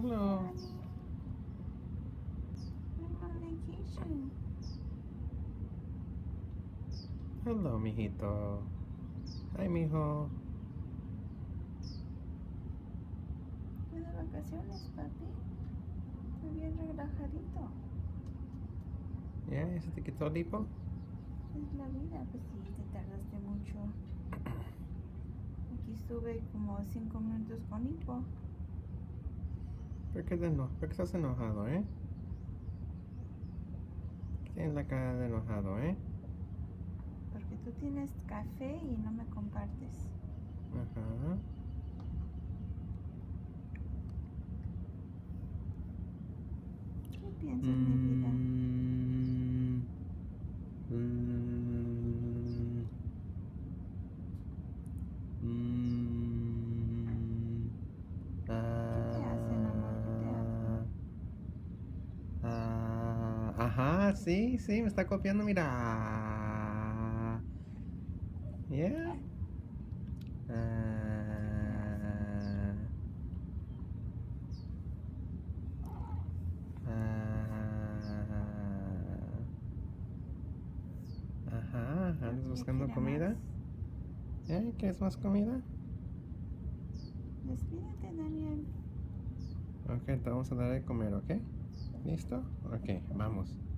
Hello. I'm on vacation. Hello, mijito. Hi, mijo. Estoy de vacaciones, papi. Estoy bien relajadito. ¿Ya? ¿Ya se te quitó el hipo? Es la vida, pues sí, te tardaste mucho. Aquí estuve como 5 minutos con hipo. ¿Por qué estás enojado, eh? Tienes la cara de enojado, eh? Porque tú tienes café y no me compartes. Ajá. ¿Qué piensas, mi vida? ¿Qué te hace, amor? ¿Qué te hace? Ajá, sí, me está copiando, mira. Yeah. Ajá, ¿andas buscando comida? ¿Quieres más comida? Despídete, Daniel. Ok, te vamos a dar de comer, ¿ok? ¿Listo? Ok, vamos.